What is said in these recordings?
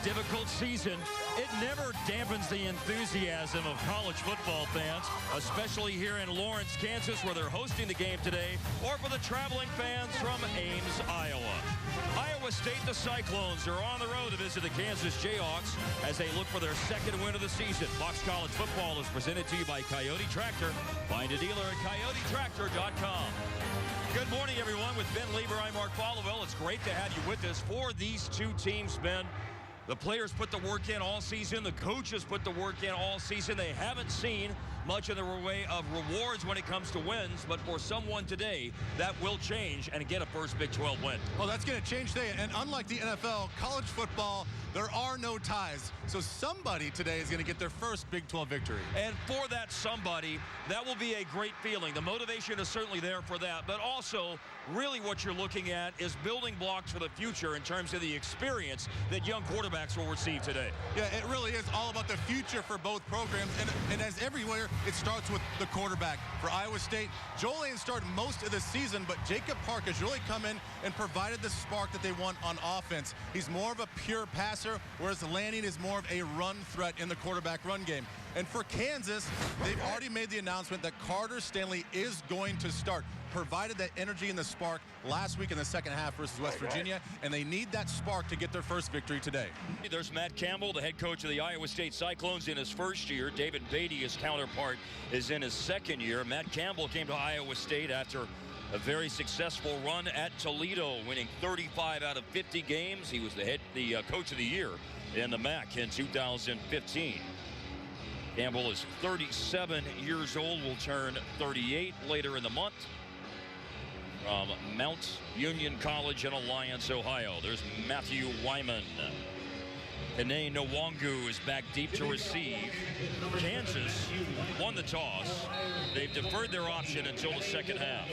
difficult season, it never dampens the enthusiasm of college football fans, especially here in Lawrence, Kansas, where they're hosting the game today, or for the traveling fans from Ames, Iowa. Iowa State, the Cyclones, are on the road to visit the Kansas Jayhawks as they look for their second win of the season. Fox College Football is presented to you by Coyote Tractor. Find a dealer at coyotetractor.com. Good morning, everyone. With Ben Lieber, I'm Mark Followell. It's great to have you with us. For these two teams, Ben, the players put the work in all season. The coaches put the work in all season. They haven't seen much in the way of rewards when it comes to wins, but for someone today, that will change and get a first Big 12 win. Well, that's going to change today. And unlike the NFL, college football, there are no ties. So somebody today is going to get their first Big 12 victory. And for that somebody, that will be a great feeling. The motivation is certainly there for that. But also, really what you're looking at is building blocks for the future in terms of the experience that young quarterbacks will receive today. Yeah, it really is all about the future for both programs. And as everywhere, it starts with the quarterback. For Iowa State, Joel Lanning started most of the season, but Jacob Park has really come in and provided the spark that they want on offense. He's more of a pure passer, whereas Lanning is more of a run threat in the quarterback run game. And for Kansas, they've already made the announcement that Carter Stanley is going to start. Provided that energy and the spark last week in the second half versus West Virginia, and they need that spark to get their first victory today. There's Matt Campbell, the head coach of the Iowa State Cyclones, in his first year. David Beatty, his counterpart, is in his second year. Matt Campbell came to Iowa State after a very successful run at Toledo, winning 35 out of 50 games. He was the coach of the year in the MAC in 2015. Campbell is 37 years old, will turn 38 later in the month. From Mount Union College in Alliance, Ohio. There's Matthew Wyman. Ene Nwangu is back deep to receive. Kansas won the toss. They've deferred their option until the second half.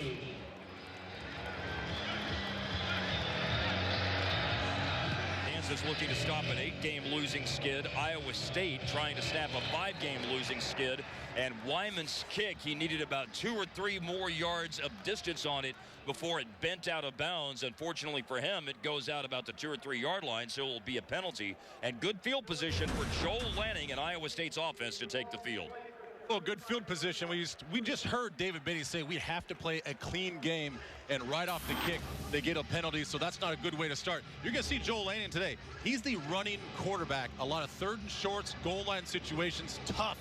Kansas looking to stop an 8-game losing skid. Iowa State trying to snap a 5-game losing skid. And Wyman's kick, he needed about 2 or 3 more yards of distance on it before it bent out of bounds. Unfortunately for him, it goes out about the 2 or 3 yard line, so it will be a penalty. And good field position for Joel Lanning and Iowa State's offense to take the field. Well, good field position. We just heard David Beatty say we have to play a clean game, and right off the kick, they get a penalty, so that's not a good way to start. You're going to see Joel Lanning today. He's the running quarterback. A lot of third and shorts, goal line situations, tough,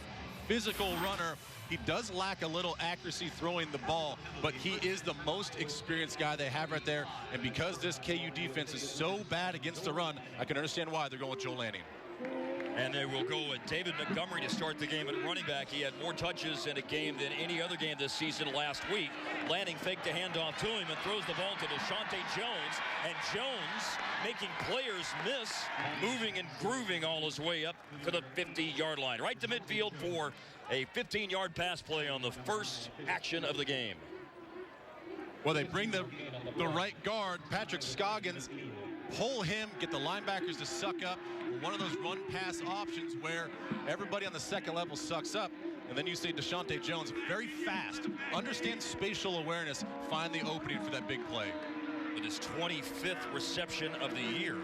physical runner. He does lack a little accuracy throwing the ball, but he is the most experienced guy they have right there. And because this KU defense is so bad against the run, I can understand why they're going with Joel Lanning. And they will go with David Montgomery to start the game at running back. He had more touches in a game than any other game this season last week. Lanning faked the handoff to him and throws the ball to Deshaunte Jones. And Jones making players miss, moving and grooving all his way up to the 50-yard line. Right to midfield for a 15-yard pass play on the first action of the game. Well, they bring the right guard, Patrick Scoggins, pull him, get the linebackers to suck up. One of those run-pass options where everybody on the second level sucks up. And then you see Deshaunte Jones, very fast, understands spatial awareness, find the opening for that big play. With his 25th reception of the year.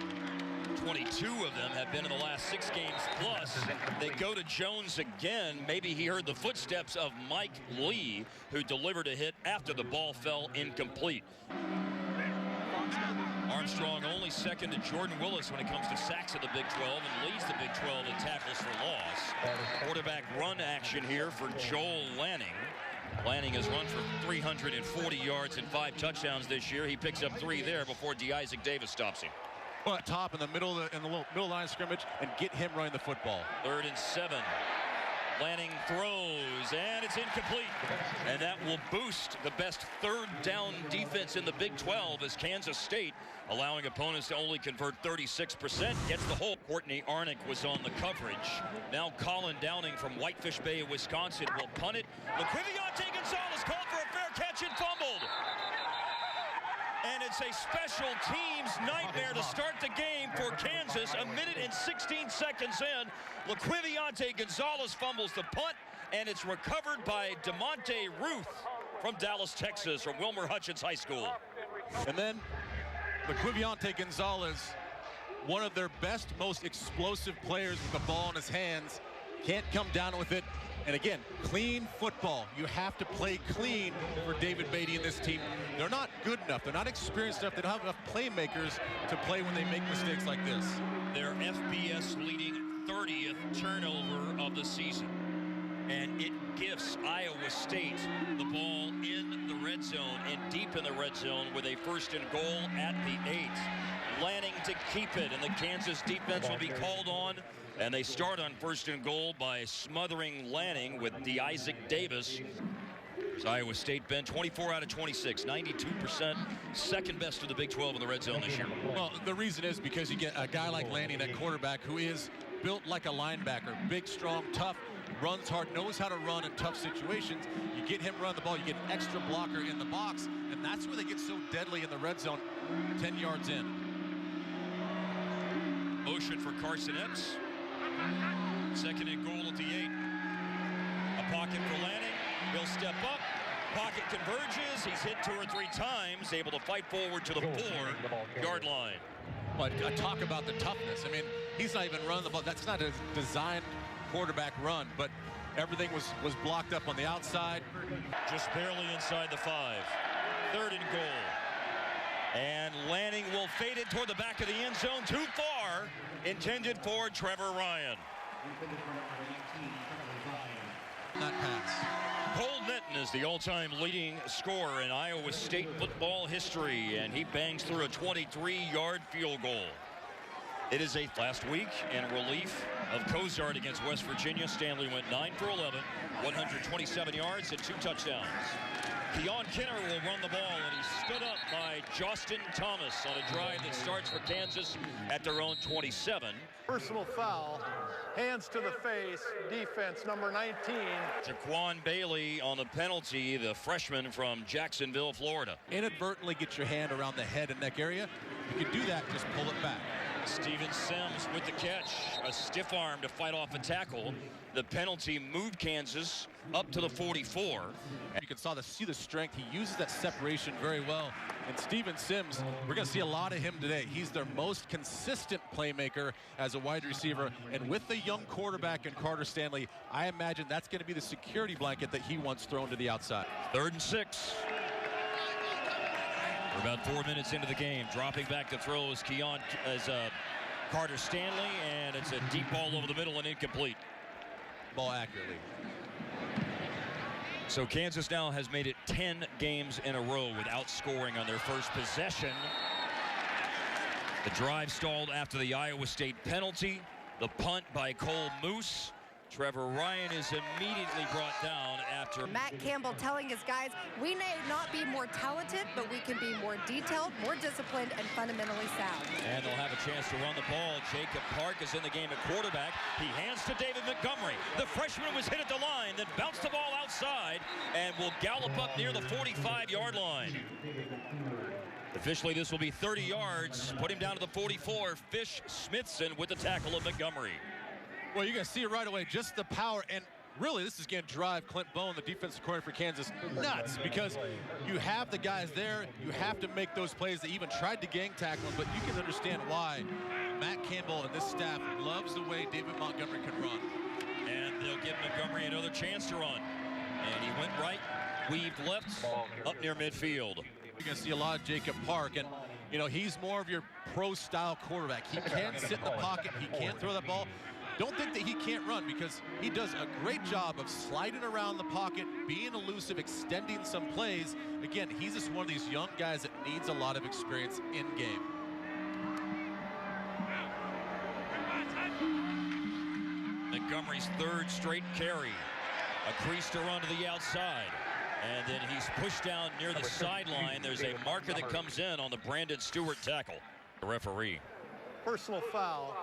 22 of them have been in the last 6 games plus. They go to Jones again. Maybe he heard the footsteps of Mike Lee, who delivered a hit after the ball fell incomplete. Armstrong only second to Jordan Willis when it comes to sacks in the Big 12 and leads the Big 12 in tackles for loss. Quarterback run action here for Joel Lanning. Lanning has run for 340 yards and 5 touchdowns this year. He picks up 3 there before DeIsaac Davis stops him. Well, top in the middle of the middle line of scrimmage and get him running the football. 3rd and 7. Lanning throws, and it's incomplete. And that will boost the best 3rd down defense in the Big 12 as Kansas State, allowing opponents to only convert 36%, gets the hole. Courtney Arnick was on the coverage. Now Colin Downing from Whitefish Bay, Wisconsin, will punt it. Laquivionte Gonzalez called for a fair catch and fumbled. And it's a special teams nightmare to start the game for Kansas. 1 minute and 16 seconds in. Laquivionte Gonzalez fumbles the punt, and it's recovered by DeMonte Ruth from Dallas, Texas, from Wilmer Hutchins High School. And then Laquivionte Gonzalez one of their best, most explosive players with the ball in his hands. Can't come down with it. And again, clean football. You have to play clean for David Beatty and this team. They're not good enough. They're not experienced enough. They don't have enough playmakers to play when they make mistakes like this. Their FBS leading 30th turnover of the season. And it gives Iowa State the ball in the red zone and deep in the red zone with a first and goal at the 8. Lanning to keep it, and the Kansas defense will be called on. And they start on first and goal by smothering Lanning with DeIsaac Davis. There's Iowa State, Ben, 24 out of 26, 92%, second best of the Big 12 in the red zone this year. Well, the reason is because you get a guy like Lanning at quarterback who is built like a linebacker, big, strong, tough, runs hard, knows how to run in tough situations. You get him run the ball, you get an extra blocker in the box, and that's where they get so deadly in the red zone, 10 yards in. Motion for Carson Epps. Second and goal at the 8. A pocket for Lanning. He'll step up. Pocket converges. He's hit 2 or 3 times. Able to fight forward to the 4-yard line. But I talk about the toughness. I mean, he's not even running the ball. That's not a designed quarterback run, but everything was blocked up on the outside. Just barely inside the 5. Third and goal. And Lanning will fade it toward the back of the end zone. Too far. Intended for Trevor Ryan. That pass. Cole Minton is the all-time leading scorer in Iowa State football history, and he bangs through a 23-yard field goal. It is a last week in relief of Cozart against West Virginia. Stanley went 9 for 11, 127 yards and 2 touchdowns. Keon Kinner will run the ball, and he's stood up by Justin Thomas on a drive that starts for Kansas at their own 27. Personal foul, hands to the face, defense number 19. Jaquan Bailey on the penalty, the freshman from Jacksonville, Florida. Inadvertently get your hand around the head and neck area. You can do that, just pull it back. Steven Sims with the catch, a stiff arm to fight off a tackle. The penalty moved Kansas up to the 44. You can see the strength. He uses that separation very well. And Steven Sims, we're going to see a lot of him today. He's their most consistent playmaker as a wide receiver. And with the young quarterback in Carter Stanley, I imagine that's going to be the security blanket that he wants thrown to the outside. 3rd and 6. We're about 4 minutes into the game. Dropping back to throw is Carter Stanley, and it's a deep ball over the middle and incomplete. Ball accurately. So Kansas now has made it 10 games in a row without scoring on their first possession. The drive stalled after the Iowa State penalty. The punt by Cole Moose. Trevor Ryan is immediately brought down after. Matt Campbell telling his guys, we may not be more talented, but we can be more detailed, more disciplined, and fundamentally sound. And they'll have a chance to run the ball. Jacob Park is in the game at quarterback. He hands to David Montgomery. The freshman was hit at the line, then bounced the ball outside and will gallop up near the 45-yard line. Officially, this will be 30 yards. Put him down to the 44. Fish Smithson with the tackle of Montgomery. Well, you're going to see it right away, just the power. And really, this is going to drive Clint Bowen, the defensive coordinator for Kansas, nuts, because you have the guys there. You have to make those plays. They even tried to gang tackle him, but you can understand why Matt Campbell and this staff loves the way David Montgomery can run. And they'll give Montgomery another chance to run. And he went right, weaved left, up near midfield. You're going to see a lot of Jacob Park, and you know, he's more of your pro-style quarterback. He can sit in the pocket. He can throw that ball. Don't think that he can't run, because he does a great job of sliding around the pocket, being elusive, extending some plays. Again, he's just one of these young guys that needs a lot of experience in game. Montgomery's 3rd straight carry. A crease to run to the outside. And then he's pushed down near the sideline. There's a marker that comes in on the Brandon Stewart tackle. The referee. Personal foul,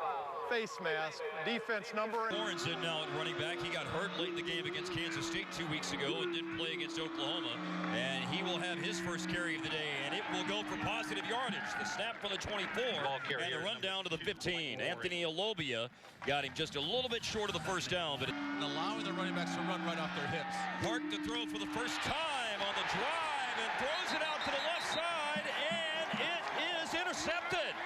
face mask, defense number. Lawrence in now at running back. He got hurt late in the game against Kansas State 2 weeks ago and didn't play against Oklahoma. And he will have his first carry of the day, and it will go for positive yardage. The snap from the 24 and the run down to the 15. Anthony Alobia got him just a little bit short of the first down, but allowing the running backs to run right off their hips. Park to throw for the first time on the drive and throws it out to the left side, and it is intercepted.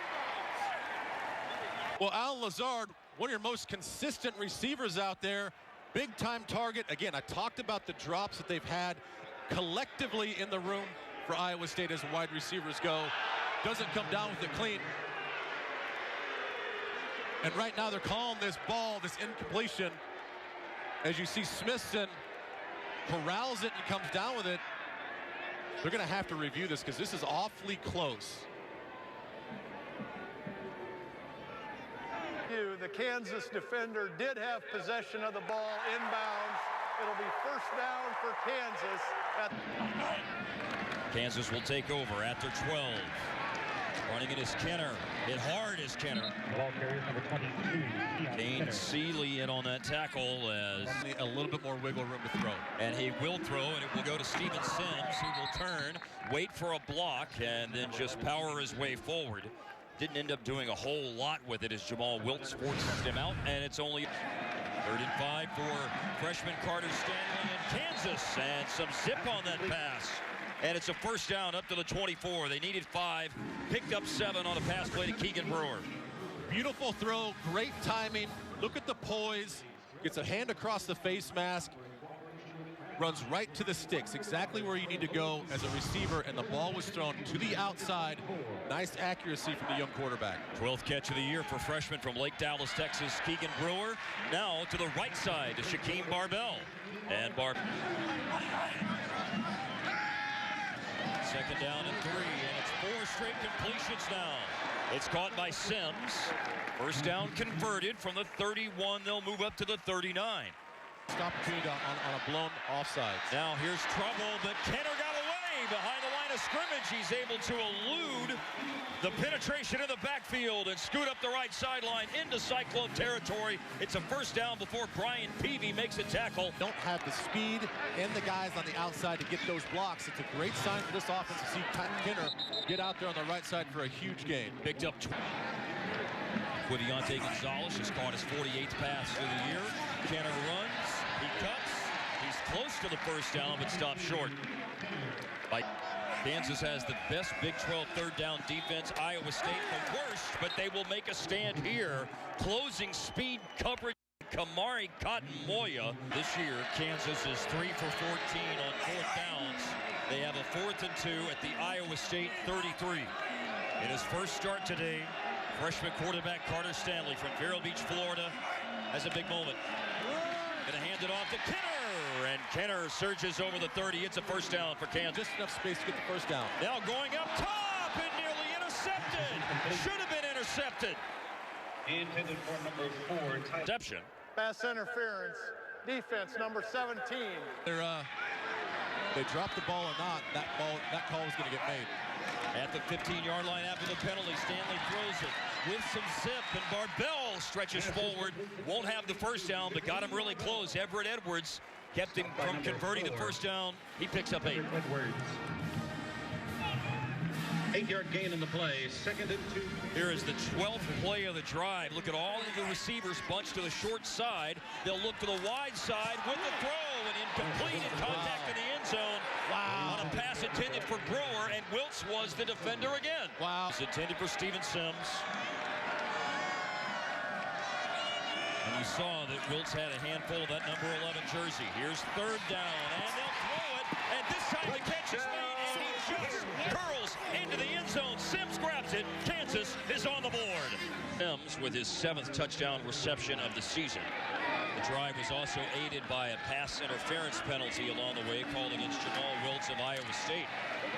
Well, Alan Lazard, one of your most consistent receivers out there, big-time target. Again, I talked about the drops that they've had collectively in the room for Iowa State as wide receivers go. Doesn't come down with it clean. And right now they're calling this ball, this incompletion. As you see Smithson corrals it and comes down with it. They're going to have to review this because this is awfully close. The Kansas defender did have possession of the ball inbounds. It'll be first down for Kansas. Kansas will take over at their 12. Running it is Kenner. Hit hard is Kenner. Kane Seeley in on that tackle as a little bit more wiggle room to throw. And he will throw, and it will go to Steven Sims, who will turn, wait for a block, and then just power his way forward. Didn't end up doing a whole lot with it as Jamal Wiltz forces him out, and it's only 3rd and 5 for freshman Carter Stanley in Kansas, and some zip on that pass. And it's a first down up to the 24. They needed 5, picked up 7 on a pass play to Keegan Brewer. Beautiful throw, great timing. Look at the poise. Gets a hand across the face mask. Runs right to the sticks, exactly where you need to go as a receiver, and the ball was thrown to the outside. Nice accuracy from the young quarterback. 12th catch of the year for freshman from Lake Dallas, Texas, Keegan Brewer. Now to the right side to Shaquem Barbell. And second down and 3, and it's 4 straight completions now. It's caught by Sims. First down converted from the 31. They'll move up to the 39. Opportunity on a blown offside. Now here's trouble, but Kenner got away behind the line of scrimmage. He's able to elude the penetration in the backfield and scoot up the right sideline into Cyclone territory. It's a first down before Brian Peavy makes a tackle. Don't have the speed and the guys on the outside to get those blocks. It's a great sign for this offense to see Kenner get out there on the right side for a huge gain. Picked up Deontay Gonzalez has caught his 48th pass of the year. Kenner runs, he cuts, he's close to the first down, but stops short. Kansas has the best Big 12 third down defense. Iowa State the worst, but they will make a stand here. Closing speed coverage. Kamari Cotton-Moya. This year, Kansas is 3 for 14 on 4th downs. They have a 4th and 2 at the Iowa State 33. In his first start today, freshman quarterback Carter Stanley from Vero Beach, Florida, has a big moment. Gonna hand it off to Kenner, and Kenner surges over the 30. It's a first down for Kansas. Just enough space to get the first down. Now going up top and nearly intercepted. Should have been intercepted. Intended for number 4. Interception. Pass interference. Defense number 17. They dropped the ball or not, that call was going to get made. At the 15-yard line after the penalty, Stanley throws it with some zip, and Barbell stretches forward. Won't have the first down, but got him really close. Everett Edwards kept him from converting the first down. He picks up 8. 8-yard gain in the play, 2nd and 2. Here is the 12th play of the drive. Look at all of the receivers bunched to the short side. They'll look to the wide side with the throw, and incomplete in contact in the end zone. Wow. On a pass intended for Brewer, and Wiltz was the defender again. Wow. It's intended for Steven Sims. And you saw that Wiltz had a handful of that number 11 jersey. Here's 3rd down, and they'll throw it, and this time the catch is made, and he just curls into the end zone. Sims grabs it. Kansas is on the board. Sims with his 7th touchdown reception of the season. The drive was also aided by a pass interference penalty along the way called against Jamal Wiltz of Iowa State.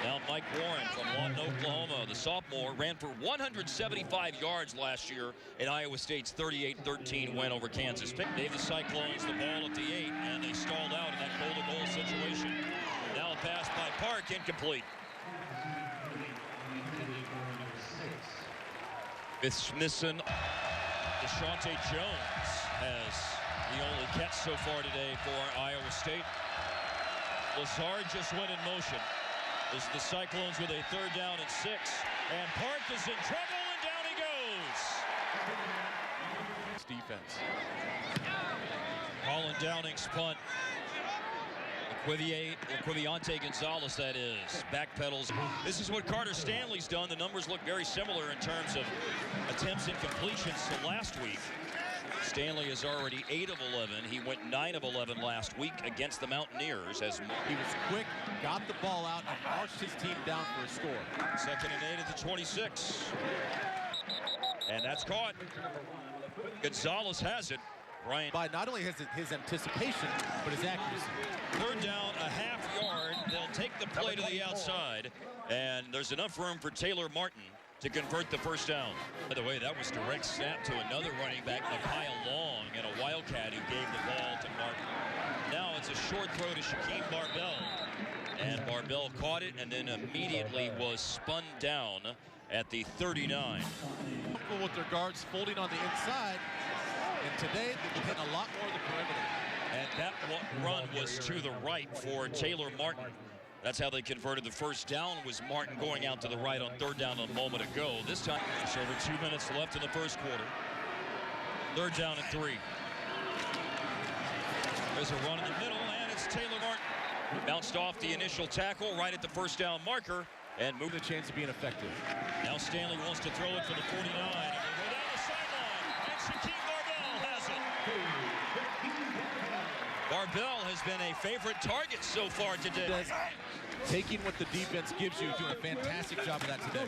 Now Mike Warren from Lawton, Oklahoma, the sophomore, ran for 175 yards last year in Iowa State's 38-13 win over Kansas. Gave the Cyclones the ball at the 8, and they stalled out in that goal-to-goal situation. Now a pass by Park, incomplete. With Smithson, Deshaunte Jones has the only catch so far today for Iowa State. Lazard just went in motion. As the Cyclones with a 3rd down and 6. And Park is in trouble, and down he goes. Defense. Colin Downing's punt. The Quiviante Gonzalez, that is. Backpedals. This is what Carter Stanley's done. The numbers look very similar in terms of attempts and completions to last week. Stanley is already 8 of 11. He went 9 of 11 last week against the Mountaineers. As he was quick, got the ball out, and marched his team down for a score. 2nd and 8 at the 26. And that's caught. Gonzalez has it. Ryan. By not only his anticipation, but his accuracy. 3rd down, a half yard. They'll take the play to the outside. And there's enough room for Taylor Martin to convert the 1st down. By the way, that was direct snap to another running back, Micaiah Long, and a Wildcat who gave the ball to Martin. Now it's a short throw to Shaquem Barbell. And Barbell caught it and then immediately was spun down at the 39. With their guards folding on the inside. And today, they've hit a lot more of the perimeter. And that run was to the right for Taylor Martin. That's how they converted the 1st down, was Martin going out to the right on 3rd down a moment ago. This time, it's over 2 minutes left in the 1st quarter. 3rd down and 3. There's a run in the middle, and it's Taylor Martin. Bounced off the initial tackle right at the 1st down marker and moved the chance of being effective. Now Stanley wants to throw it for the 49. And they go down the sideline, and Shaquem Barbell has it. Barbell has been a favorite target so far today. Taking what the defense gives you, doing a fantastic job of that today.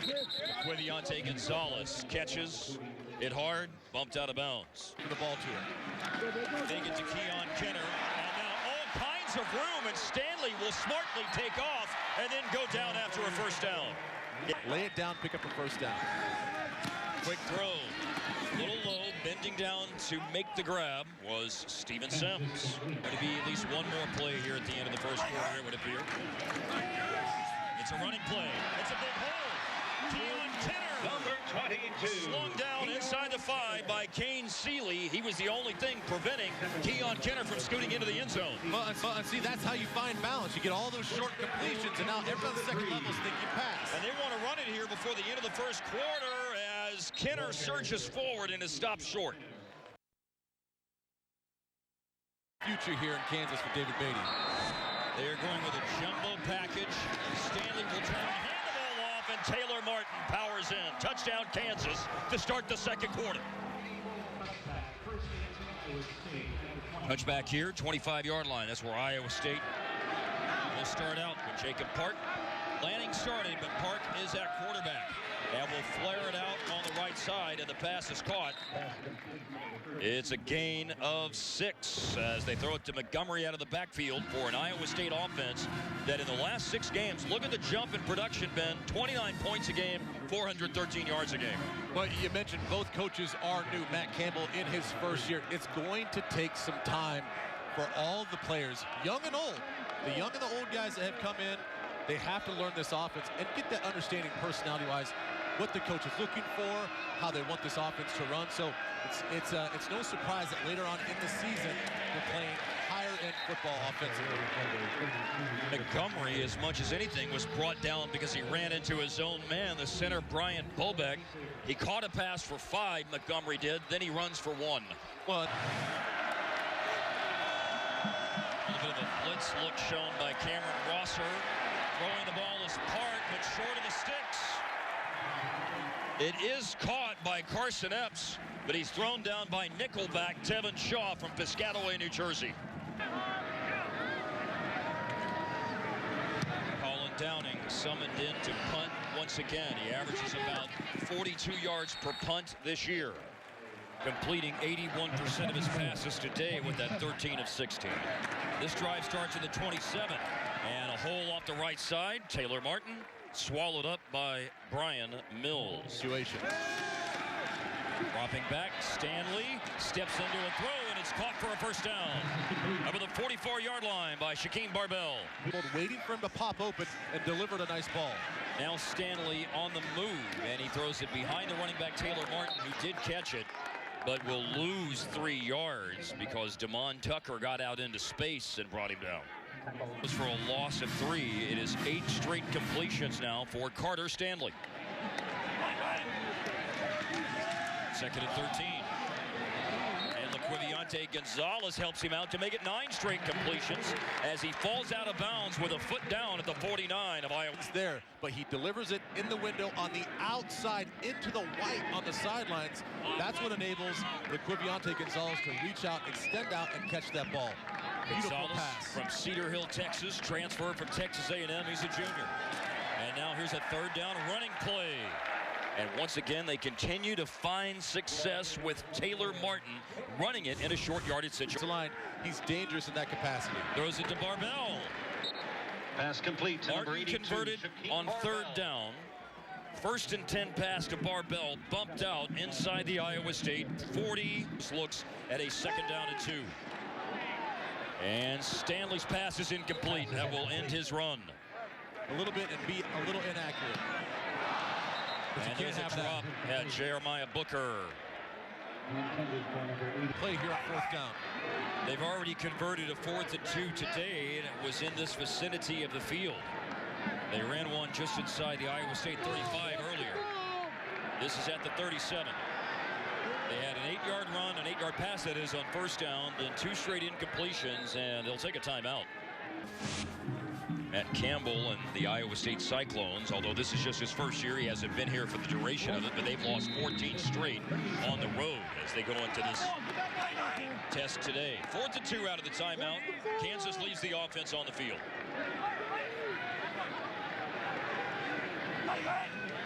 Quiviante Gonzalez catches it hard, bumped out of bounds. For the ball to him. Take it to Keon Kenner, and now all kinds of room, and Stanley will smartly take off and then go down after a 1st down. Lay it down, pick up a 1st down. Quick throw, a little low, bending down to make the grab was Steven Sims. Going to be at least one more play here at the end of the 1st quarter, it would appear. It's a running play. It's a big hole. Keon Kenner. Number 22. Slung down inside the 5 by Kane Seeley. He was the only thing preventing Keon Kenner from scooting into the end zone. But see, that's how you find balance. You get all those short completions, and now everyone on the second level is thinking pass. And they want to run it here before the end of the 1st quarter as Kenner surges forward and is stopped short. Future here in Kansas for David Beatty. They're going with a jumbo package. Stanley will try and hand the ball off, and Taylor Martin powers in. Touchdown Kansas to start the 2nd quarter. Touchback here, 25-yard line. That's where Iowa State will start out with Jacob Park. Lanning starting, but Park is at quarterback. And will flare it out on the right side, and the pass is caught. It's a gain of 6 as they throw it to Montgomery out of the backfield for an Iowa State offense that in the last 6 games, look at the jump in production, Ben, 29 points a game, 413 yards a game. Well, you mentioned both coaches are new. Matt Campbell in his 1st year. It's going to take some time for all the players, young and old. The young and the old guys that have come in, they have to learn this offense and get that understanding personality-wise what the coach is looking for, how they want this offense to run. So it's no surprise that later on in the season they're playing higher-end football offensively. Montgomery, as much as anything, was brought down because he ran into his own man, the center Brian Bobeck. He caught a pass for 5, Montgomery did, then he runs for 1. Well, a little bit of a blitz look shown by Cameron Rosser. Throwing the ball is Park, but short of the sticks. It is caught by Carson Epps, but he's thrown down by nickelback Tevin Shaw from Piscataway, New Jersey. Colin Downing summoned in to punt once again. He averages about 42 yards per punt this year, completing 81% of his passes today with that 13 of 16. This drive starts at the 27, and a hole off the right side. Taylor Martin swallowed up by Brian Mills. Situation. Dropping back, Stanley steps into a throw, and it's caught for a 1st down. Over the 44-yard line by Shaquem Barbell. Waiting for him to pop open and delivered a nice ball. Now Stanley on the move, and he throws it behind the running back Taylor Martin, who did catch it, but will lose 3 yards because Damon Tucker got out into space and brought him down. It was for a loss of 3. It is 8 straight completions now for Carter Stanley. 2nd and 13. And Quiviante Gonzalez helps him out to make it 9 straight completions as he falls out of bounds with a foot down at the 49 of Iowa. It's there, but he delivers it in the window on the outside into the white on the sidelines. That's what enables the Quiviante Gonzalez to reach out, extend out, and catch that ball. Beautiful Gonzalez pass. from Cedar Hill, Texas, transferred from Texas A&M. He's a junior. And now here's a 3rd down running play. And once again, they continue to find success with Taylor Martin running it in a short yardage situation. He's dangerous in that capacity. Throws it to Barbell. Pass complete to number Martin 82, converted Shaquem on Barbell. 3rd down. 1st and 10 pass to Barbell, bumped out inside the Iowa State 40. Looks at a 2nd down and 2. And Stanley's pass is incomplete. That will end his run. A little bit and be a little inaccurate. But And there's a drop at Jeremiah Booker. Play here on 4th down. They've already converted a 4th and 2 today, and it was in this vicinity of the field. They ran one just inside the Iowa State 35 earlier. This is at the 37. They had an 8-yard run, an 8-yard pass that is on 1st down, then 2 straight incompletions, and they'll take a timeout. Matt Campbell and the Iowa State Cyclones, although this is just his first year, he hasn't been here for the duration of it, but they've lost 14 straight on the road as they go into this test today. 4th and 2 out of the timeout. Kansas leaves the offense on the field.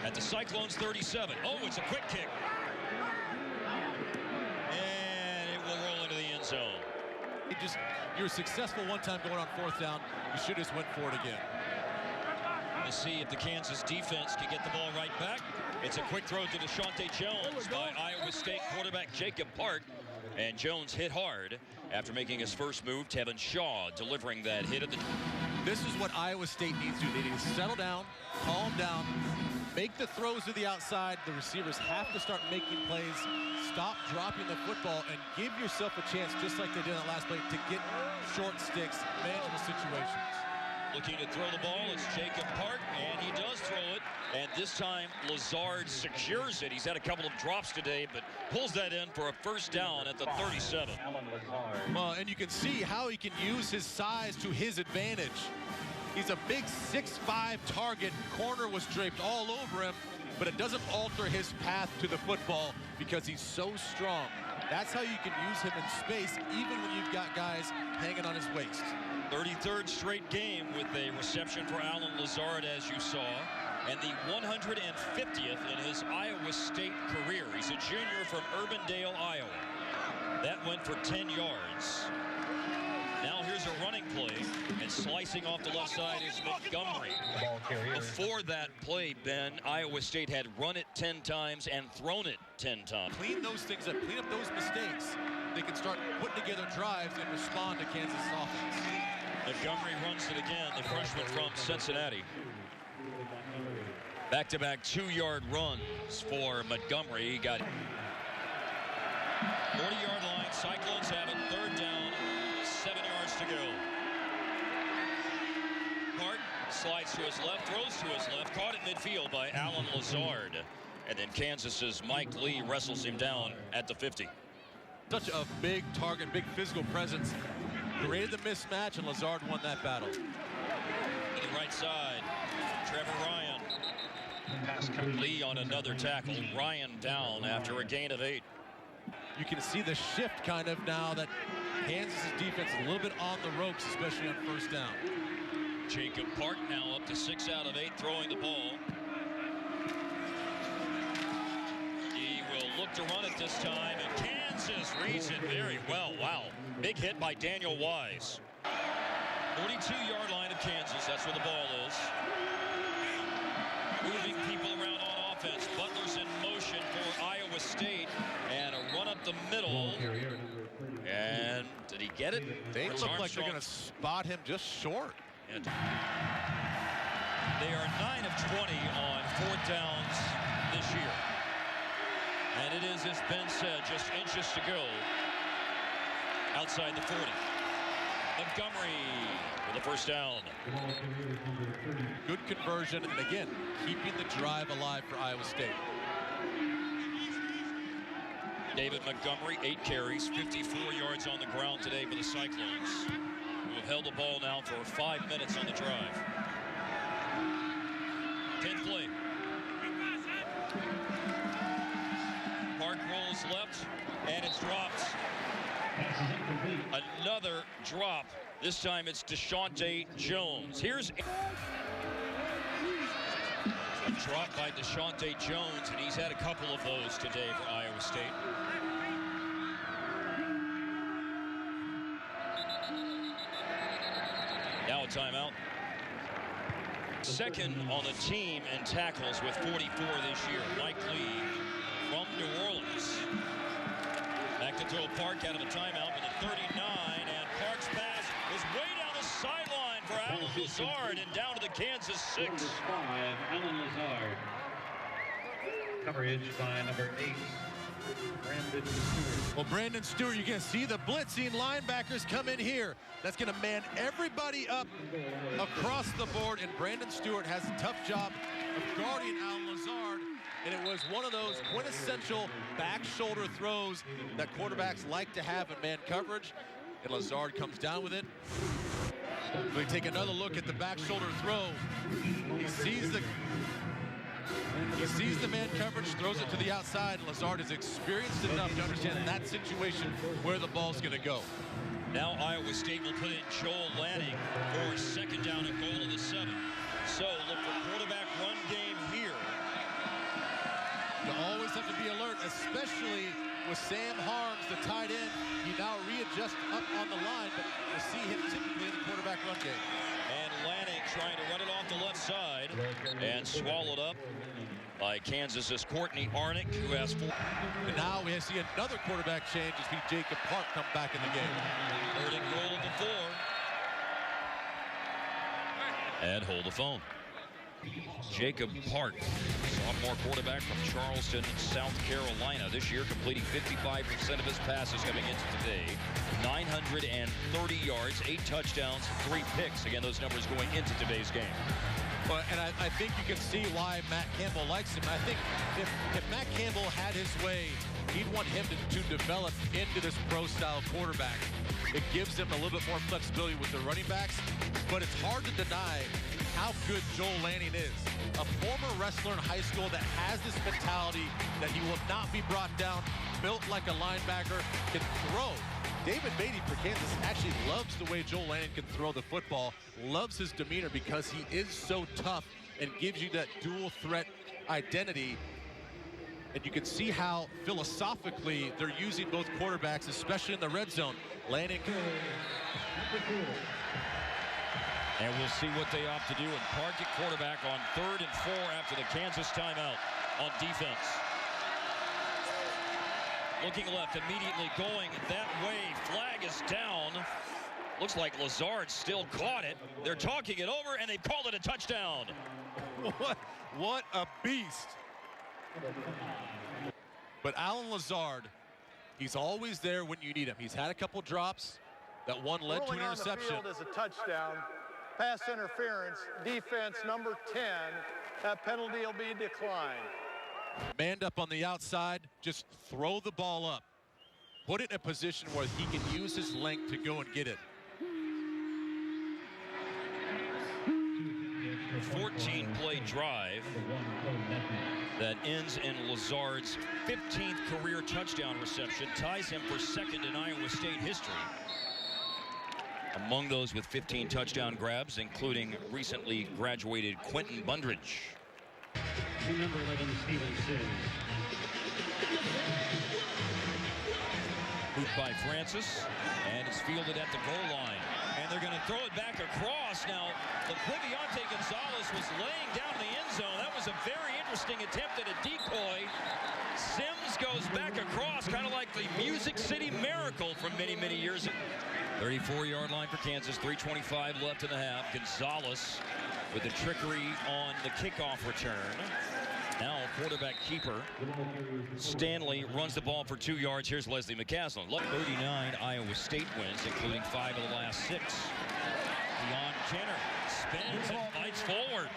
At the Cyclones 37. Oh, it's a quick kick. And it will roll into the end zone. You were successful one time going on 4th down. You should have just went for it again. To see if the Kansas defense can get the ball right back. It's a quick throw to Deshaunte Jones by Iowa State quarterback Jacob Park. And Jones hit hard after making his first move. Tevin Shaw delivering that hit at the... This is what Iowa State needs to do. They need to settle down, calm down, make the throws to the outside. The receivers have to start making plays. Stop dropping the football and give yourself a chance, just like they did on the last play, to get short sticks, manageable situations. Looking to throw the ball is Jacob Park, and he does throw it. And this time, Lazard secures it. He's had a couple of drops today, but pulls that in for a 1st down at the 37. Well, and you can see how he can use his size to his advantage. He's a big 6'5" target. Corner was draped all over him, but it doesn't alter his path to the football because he's so strong. That's how you can use him in space, even when you've got guys hanging on his waist. 33rd straight game with a reception for Alan Lazard, as you saw, and the 150th in his Iowa State career. He's a junior from Urbandale, Iowa. That went for 10 yards. Now here's a running play, and slicing off the left side is Montgomery. Before that play, Ben, Iowa State had run it 10 times and thrown it 10 times. Clean those things up, clean up those mistakes. They can start putting together drives and respond to Kansas' offense. Montgomery runs it again, the freshman from Cincinnati. Back-to-back 2-yard runs for Montgomery. He got 40-yard line. Cyclones have it, 3rd down, 7 yards to go. Park slides to his left, throws to his left, caught at midfield by Alan Lazard. And then Kansas's Mike Lee wrestles him down at the 50. Such a big target, big physical presence. Created the mismatch, and Lazard won that battle. To the right side, Trevor Ryan. Lee on another tackle. Ryan down after a gain of 8. You can see the shift kind of now that Kansas' defense is a little bit on the ropes, especially on 1st down. Jacob Park now up to 6 out of 8 throwing the ball. He will look to run it this time, and Kansas reads it very well. Wow. Big hit by Daniel Wise. 42-yard line of Kansas. That's where the ball is. Moving people around on offense. Butler's in motion for Iowa State. And a run up the middle. And did he get it? They Fritz look like Armstrong. they're going to spot him just short. And they are 9 of 20 on 4th downs this year. And it is, as Ben said, just inches to go outside the 40. Montgomery with the 1st down. Good conversion, and again, keeping the drive alive for Iowa State. David Montgomery, 8 carries, 54 yards on the ground today for the Cyclones, who have held the ball now for 5 minutes on the drive. 10th play. Park rolls left, and it's dropped. Another drop. This time it's Deshaunte Jones. Here's a drop by Deshaunte Jones, and he's had a couple of those today for Iowa State. Now a timeout. Second on the team in tackles with 44 this year. Mike Lee from New Orleans. Back to throw Park out of a timeout with a 39, and Park's pass is way down the sideline for Alan Lazard and down to the Kansas 6. Alan Lazard. Coverage by number 8. Brandon Stewart. Well, Brandon Stewart, you can see the blitzing linebackers come in here. That's going to man everybody up across the board, and Brandon Stewart has a tough job of guarding Alan Lazard, and it was one of those quintessential back shoulder throws that quarterbacks like to have in man coverage, and Lazard comes down with it. We take another look at the back shoulder throw. He sees the man coverage, throws it to the outside, and Lazard is experienced enough to understand in that situation where the ball's going to go. Now Iowa State will put in Joel Lanning for second down and goal of the 7. So look for quarterback run game here. You always have to be alert, especially with Sam Harms, the tight end. He now readjusts up on the line, but we'll see him typically in the quarterback run game. And Lanning trying to run it off the left side and swallowed up by Kansas's Courtney Arnick, who has 4. And now we see another quarterback change as we Jacob Park come back in the game. Third and goal of the 4. And hold the phone. Jacob Park, sophomore quarterback from Charleston, South Carolina. This year completing 55% of his passes coming into today. 930 yards, 8 touchdowns, 3 picks. Again, those numbers going into today's game. Well, and I think you can see why Matt Campbell likes him. I think if Matt Campbell had his way, he'd want him to develop into this pro-style quarterback. It gives him a little bit more flexibility with the running backs, but it's hard to deny how good Joel Lanning is. A former wrestler in high school that has this mentality that he will not be brought down, built like a linebacker, can throw. David Beatty for Kansas actually loves the way Joel Lanning can throw the football, loves his demeanor because he is so tough and gives you that dual threat identity. And you can see how philosophically they're using both quarterbacks, especially in the red zone. Lanning. And we'll see what they opt to do. And Park at quarterback on 3rd and 4 after the Kansas timeout on defense. Looking left, immediately going that way. Flag is down. Looks like Lazard still caught it. They're talking it over, and they've called it a touchdown. What a beast. But Alan Lazard, he's always there when you need him. He's had a couple drops. That one led to an interception. On the field is a touchdown. Pass interference, defense number 10. That penalty will be declined. Manned up on the outside, just throw the ball up. Put it in a position where he can use his length to go and get it. 14-play drive that ends in Lazard's 15th career touchdown reception, ties him for second in Iowa State history. Among those with 15 touchdown grabs, including recently graduated Quentin Bundridge. Number 11, Stevenson. Moved by Francis, and it's fielded at the goal line. And they're going to throw it back across. Now, Laquiviante Gonzalez was laying down in the end zone. That was a very interesting attempt at a decoy. Sims goes back across, kind of like the Music City Miracle from many, many years ago. 34-yard line for Kansas, 3:25 left in the half. Gonzalez with the trickery on the kickoff return. Now quarterback keeper Stanley runs the ball for 2 yards. Here's Leslie McCaslin. 39 Iowa State wins, including 5 of the last 6. Deon Kenner spins and fights forward.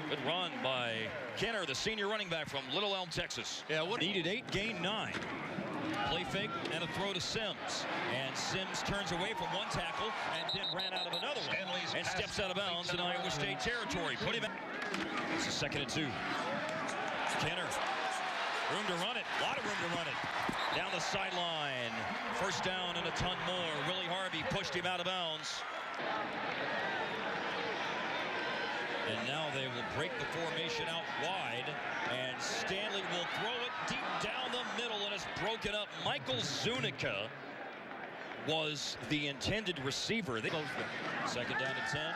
Good run by Kenner, the senior running back from Little Elm, Texas. Yeah, needed 8, gained 9. Play fake and a throw to Sims. And Sims turns away from one tackle and then ran out of another one. And steps out of bounds in Iowa State territory. Put him in. It's a 2nd and 2. Kenner. Room to run it. A lot of room to run it. Down the sideline. First down and a ton more. Willie Harvey pushed him out of bounds. And now they will break the formation out wide. And Stanley will throw it deep down the middle, and it's broken up. Michael Zuniga was the intended receiver. They closed them. 2nd down and 10.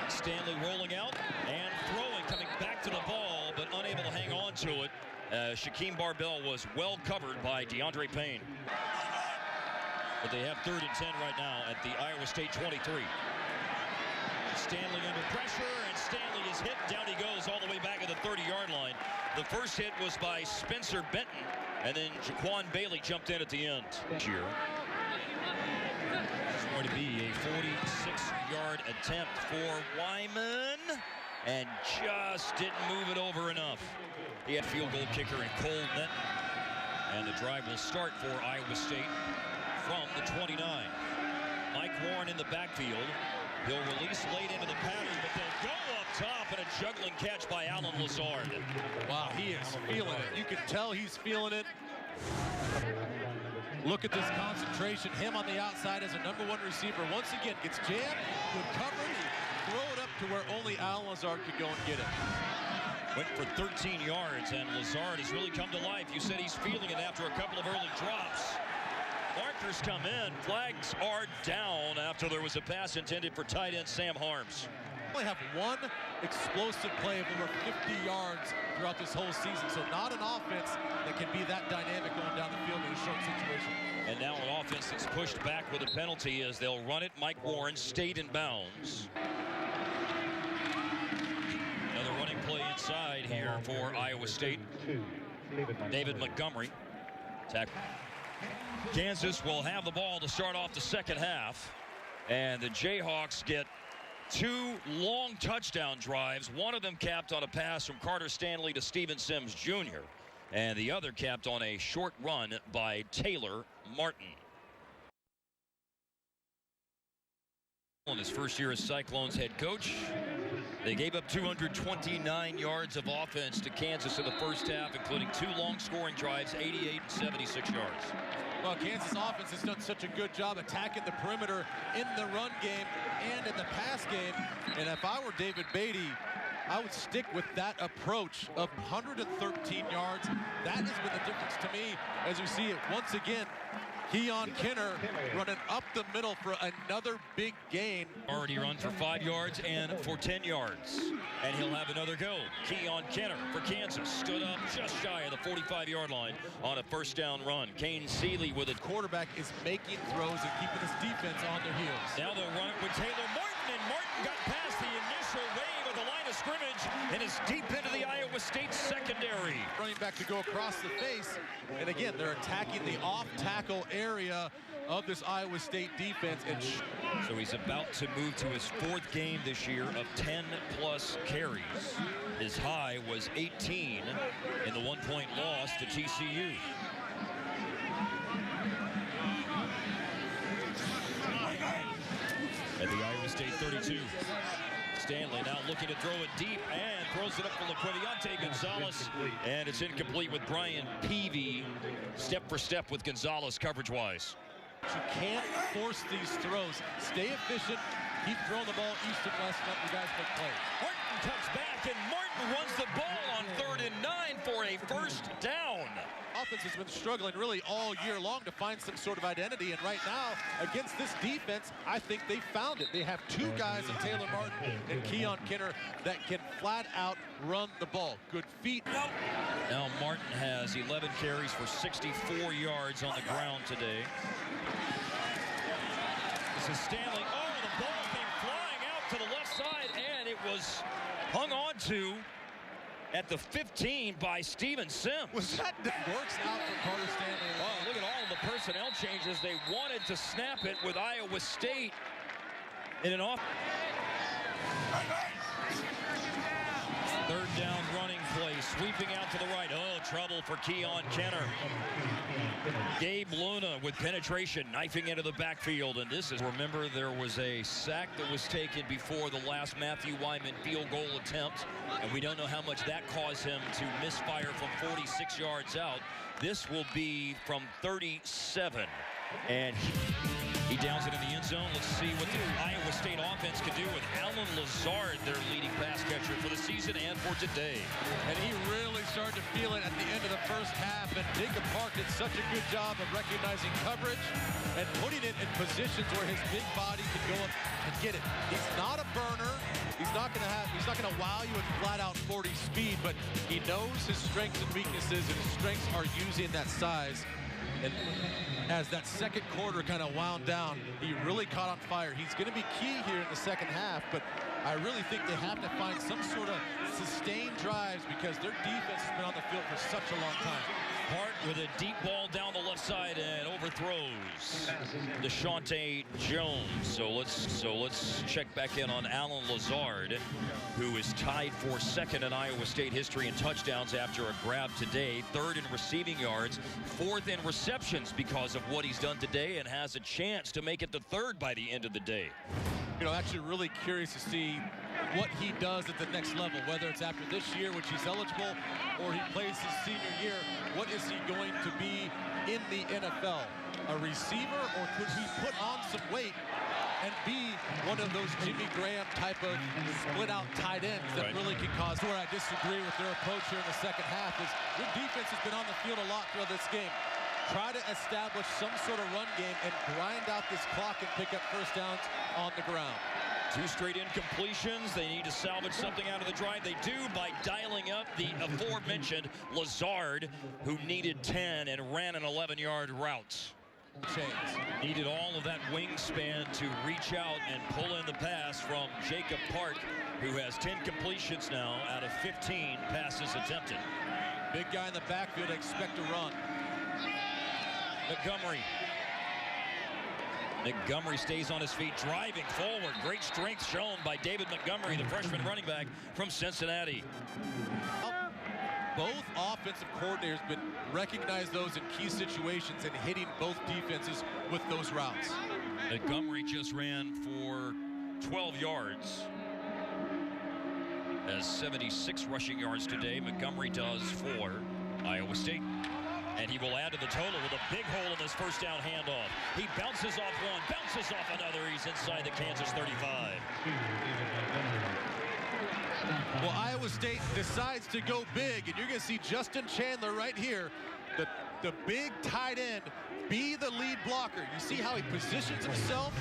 Stanley rolling out and throwing, coming back to the ball, but unable to hang on to it. Shaquem Barbell was well covered by DeAndre Payne. But they have 3rd and 10 right now at the Iowa State 23. Stanley under pressure, and Stanley is hit. Down he goes all the way back at the 30-yard line. The first hit was by Spencer Benton, and then Jaquan Bailey jumped in at the end. Here. It's going to be a 46-yard attempt for Wyman, and just didn't move it over enough. He had field goal kicker in Cole Netton, and the drive will start for Iowa State from the 29. Mike Warren in the backfield. He'll release late into the pattern, but they'll go up top, and a juggling catch by Alan Lazard. Wow, he is feeling it. You can tell he's feeling it. Look at this concentration. Him on the outside as a #1 receiver. Once again, gets jammed, good coverage, throw it up to where only Alan Lazard could go and get it. Went for 13 yards, and Lazard has really come to life. You said he's feeling it after a couple of early drops. Markers come in. Flags are down after there was a pass intended for tight end Sam Harms. Only have one explosive play of over 50 yards throughout this whole season, so not an offense that can be that dynamic going down the field in a short situation. And now an offense that's pushed back with a penalty as they'll run it. Mike Warren stayed in bounds. Another running play inside here for Iowa State. David Montgomery. Tackle. Kansas will have the ball to start off the second half. And the Jayhawks get 2 long touchdown drives. One of them capped on a pass from Carter Stanley to Steven Sims Jr. And the other capped on a short run by Taylor Martin. In his first year as Cyclones head coach, they gave up 229 yards of offense to Kansas in the first half, including 2 long scoring drives, 88 and 76 yards. Well, Kansas offense has done such a good job attacking the perimeter in the run game and in the pass game. And if I were David Beatty, I would stick with that approach of 113 yards. That has been the difference to me as we see it once again. Keon Kenner running up the middle for another big gain. Already run for 5 yards and for 10 yards. And he'll have another go. Keon Kenner for Kansas stood up just shy of the 45-yard line on a first down run. Kane Seeley with it. Quarterback is making throws and keeping his defense on their heels. Now they'll run it with Taylor Martin, and Martin got past the initial wave of the line of scrimmage and is deep into the Iowa State secondary. Running back to go across the face, and again, they're attacking the off-tackle area of this Iowa State defense. And so he's about to move to his 4th game this year of 10-plus carries. His high was 18 in the 1-point loss to TCU. At the Iowa State 32. Stanley now looking to throw it deep and throws it up for Laquaviante Gonzalez, and it's incomplete with Brian Peavy step for step with Gonzalez coverage-wise. You can't force these throws. Stay efficient. Keep throwing the ball east and west. Let the guys make plays. Martin comes back, and Martin runs the ball on 3rd and 9 for a first down. Offense has been struggling really all year long to find some sort of identity, and right now against this defense, I think they found it. They have 2 guys in Taylor Martin and Keon Kenner that can flat out run the ball. Good feet. Now Martin has 11 carries for 64 yards on the ground today. This is Stanley. Oh, the ball came flying out to the left side, and it was hung on to at the 15 by Steven Sims. Was that works out for Carter Stanley? Oh, look at all of the personnel changes. They wanted to snap it with Iowa State in an off. 3rd down running play. sweeping out to the right. Oh, trouble for Keon Kenner. Gabe Luna with penetration, knifing into the backfield. And this is, remember, there was a sack that was taken before the last Matthew Wyman field goal attempt. And we don't know how much that caused him to misfire from 46 yards out. This will be from 37. And he downs it in the end zone. Let's see what the Iowa State offense can do with Alan Lazard, their leading pass catcher for the season and for today. And he really started to feel it at the end of the first half. And Jacob Park did such a good job of recognizing coverage and putting it in positions where his big body can go up and get it. He's not a burner. He's not gonna wow you with flat-out 40 speed, but he knows his strengths and weaknesses, and his strengths are using that size. And as that second quarter kind of wound down, he really caught on fire. He's going to be key here in the second half, but I really think they have to find some sort of sustained drives because their defense has been on the field for such a long time. Hart with a deep ball down the left side and overthrows DeShante Jones. So let's check back in on Alan Lazard, who is tied for second in Iowa State history in touchdowns after a grab today. Third in receiving yards, fourth in receptions because of what he's done today, and has a chance to make it the third by the end of the day. You know, actually really curious to see what he does at the next level, whether it's after this year, which he's eligible, or he plays his senior year. What is he going to be in the NFL? A receiver, or could he put on some weight and be one of those Jimmy Graham type of split-out tight ends that really can cause? Where I disagree with their approach here in the second half is your defense has been on the field a lot throughout this game. Try to establish some sort of run game and grind out this clock and pick up first downs on the ground. Two straight incompletions. They need to salvage something out of the drive. They do by dialing up the aforementioned Lazard, who needed 10 and ran an 11-yard route. Needed all of that wingspan to reach out and pull in the pass from Jacob Park, who has 10 completions now out of 15 passes attempted. Big guy in the backfield, expect a run. Montgomery stays on his feet, driving forward. Great strength shown by David Montgomery, the freshman running back from Cincinnati. Both offensive coordinators been recognize those in key situations and hitting both defenses with those routes. Montgomery just ran for 12 yards. Has 76 rushing yards today. Montgomery does for Iowa State. And he will add to the total with a big hole in this first down handoff. He bounces off one, bounces off another. He's inside the Kansas 35. Well, Iowa State decides to go big, and you're going to see Justin Chandler right here, the big tight end, be the lead blocker. You see how he positions himself?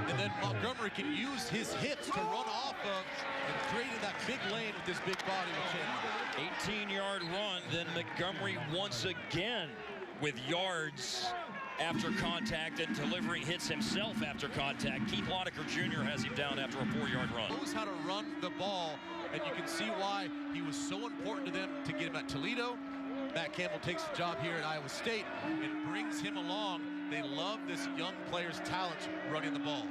And then Montgomery can use his hips to run off of and creating that big lane with this big body with Chandler. 18-yard run, then Montgomery once again with yards after contact and delivering hits himself after contact. Keith Lodecker Jr. has him down after a 4-yard run. Knows how to run the ball, and you can see why he was so important to them to get him at Toledo. Matt Campbell takes the job here at Iowa State and brings him along. They love this young player's talent running the ball.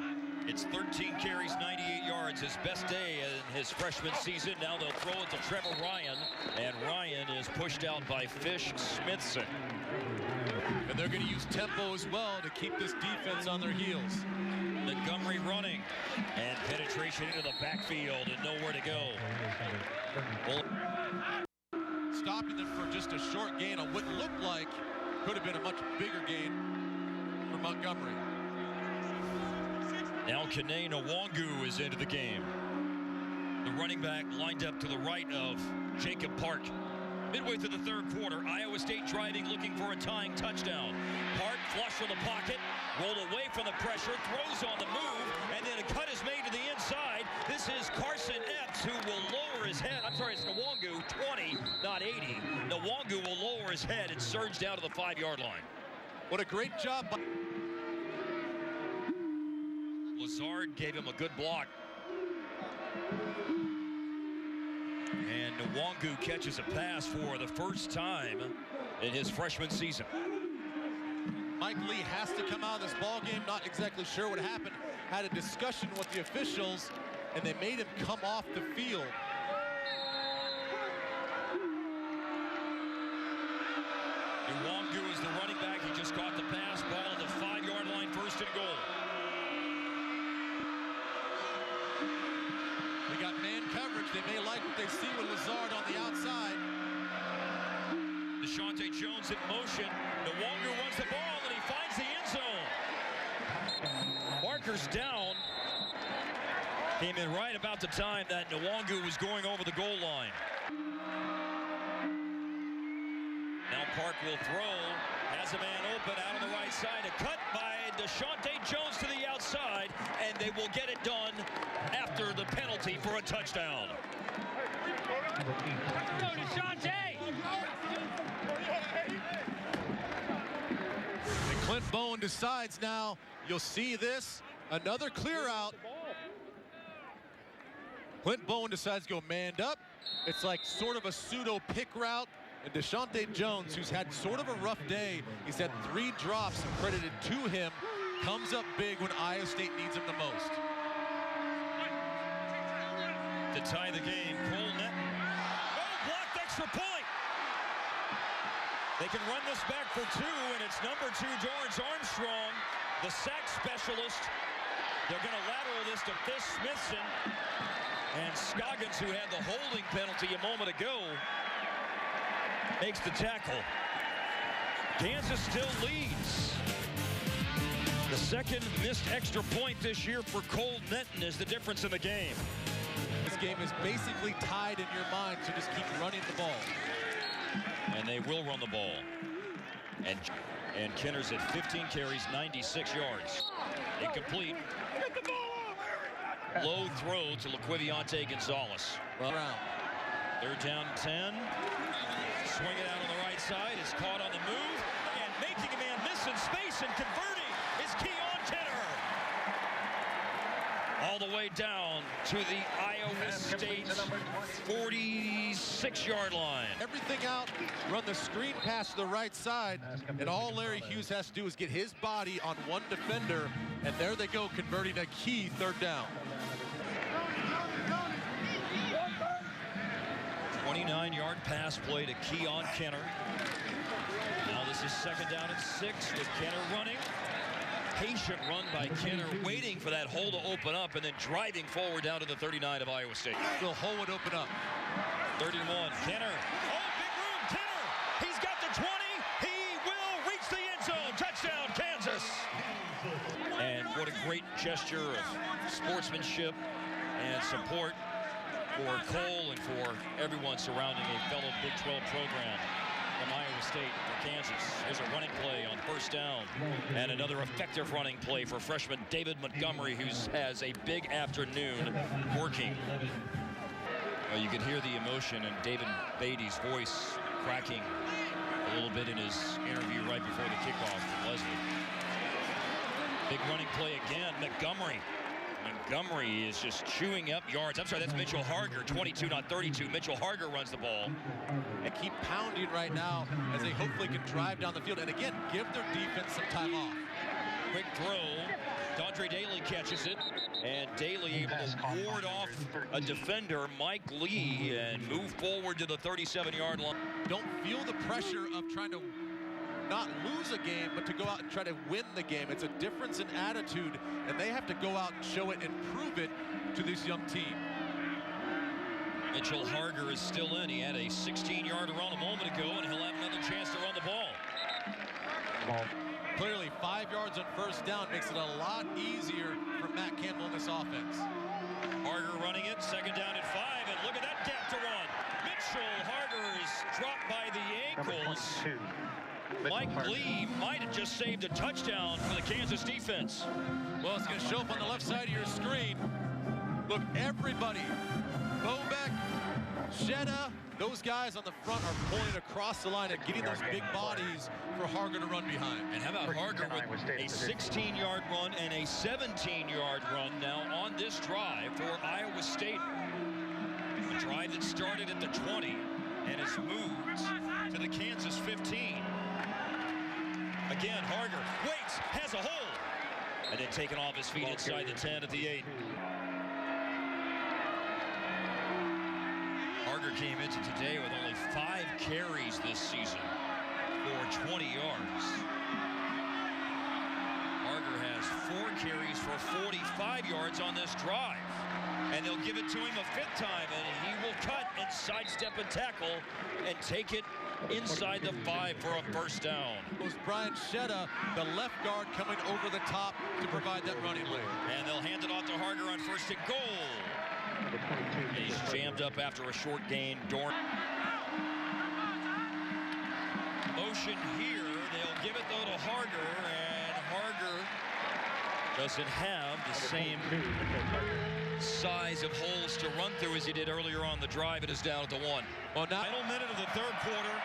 It's 13 carries, 98 yards, his best day in his freshman season. Now they'll throw it to Trevor Ryan, and Ryan is pushed out by Fish Smithson. And they're going to use tempo as well to keep this defense on their heels. Montgomery running, and penetration into the backfield and nowhere to go. Well, stopping them for just a short gain on what looked like could have been a much bigger gain for Montgomery. Now Kene Nwangu is into the game. The running back lined up to the right of Jacob Park. Midway through the third quarter, Iowa State driving, looking for a tying touchdown. Park flush from the pocket, rolled away from the pressure, throws on the move, and then a cut is made to the inside. This is Carson Epps, who will lower his head. I'm sorry, it's Nwangu, 20, not 80. Nwangu will lower his head and surge down to the 5-yard line. What a great job by Lazard gave him a good block. And Nwangu catches a pass for the first time in his freshman season. Mike Lee has to come out of this ball game, not exactly sure what happened. Had a discussion with the officials, and they made him come off the field. like what they see with Lazard on the outside. Deshante Jones in motion. Nwonger wants the ball, and he finds the end zone. Parker's down. Came in right about the time that Nwonger was going over the goal line. Now Park will throw. Has a man open out on the right side. A cut by Deshante Jones to the outside, and they will get it done after the penalty for a touchdown. Go, Deshante! And Clint Bowen decides now. You'll see this. Another clear out. Clint Bowen decides to go manned up. It's like sort of a pseudo pick route. And Deshante Jones, who's had sort of a rough day, he's had 3 drops credited to him, comes up big when Iowa State needs him the most. To tie the game, Cole Netton. Oh, blocked extra point. They can run this back for 2, and it's number 2, Dorrance Armstrong, the sack specialist. They're going to lateral this to Fish Smithson. And Scoggins, who had the holding penalty a moment ago, makes the tackle. Kansas still leads. The second missed extra point this year for Cole Netton is the difference in the game. This game is basically tied in your mind, so just keep running the ball. And they will run the ball. And Kenner's at 15 carries, 96 yards. Incomplete. Low throw to Laquiviante Gonzalez. Brown. They're down 10. Swing it out on the right side. Is caught on the move. And making a man miss in space and converting is Keon Kenner. All the way down to the Iowa State 46-yard line. Everything out, run the screen pass to the right side, and all Larry Hughes has to do is get his body on one defender, and there they go, converting a key 3rd down. 29-yard pass play to Keon Kenner. Now this is 2nd down and 6 with Kenner running. Patient run by Kenner, waiting for that hole to open up and then driving forward down to the 39 of Iowa State. The hole would open up. 31, Kenner. Oh, big room, Kenner. He's got the 20. He will reach the end zone. Touchdown, Kansas. And what a great gesture of sportsmanship and support for Cole and for everyone surrounding a fellow Big 12 program from Iowa State for Kansas. Here's a running play on 1st down and another effective running play for freshman David Montgomery, who has a big afternoon working. Well, you could hear the emotion in David Beatty's voice cracking a little bit in his interview right before the kickoff with Leslie. Big running play again, Montgomery. Montgomery is just chewing up yards. I'm sorry, that's Mitchell Harger, 22, not 32. Mitchell Harger runs the ball. And keep pounding right now as they hopefully can drive down the field. And again, give their defense some time off. Quick throw. Dondre Daly catches it. And Daly able to ward off a defender, Mike Lee, and move forward to the 37-yard line. Don't feel the pressure of trying to not lose a game, but to go out and try to win the game. It's a difference in attitude, and they have to go out and show it and prove it to this young team. Mitchell Harger is still in. He had a 16-yard run a moment ago, and he'll have another chance to run the ball. Clearly, 5 yards on 1st down makes it a lot easier for Matt Campbell in this offense. Harger running it, 2nd down and 5, and look at that gap to run. Mitchell Harger is dropped by the ankles. Mike Lee might have just saved a touchdown for the Kansas defense. Well, it's going to show up on the left side of your screen. Look, everybody, Bobek, Sheda, those guys on the front are pulling across the line and getting those big bodies for Harger to run behind. And how about Harger with a 16-yard run and a 17-yard run now on this drive for Iowa State. A drive that started at the 20 and has moved to the Kansas 15. Again, Harger waits, has a hole, and then taken off his feet inside the 10 at the 8. Harger came into today with only 5 carries this season for 20 yards. Harger has 4 carries for 45 yards on this drive. And And they'll give it to him a 5th time, and he will cut and sidestep and tackle and take it inside the 5 for a first down. It was Brian Shetta, the left guard, coming over the top to provide that running lane. And they'll hand it off to Harger on 1st and goal. He's jammed up after a short gain. Dorn. Motion here. They'll give it, though, to Harger, and Harger doesn't have the same size of holes to run through as he did earlier on the drive. It is down at the 1. Well, now, Final minute of the 3rd quarter.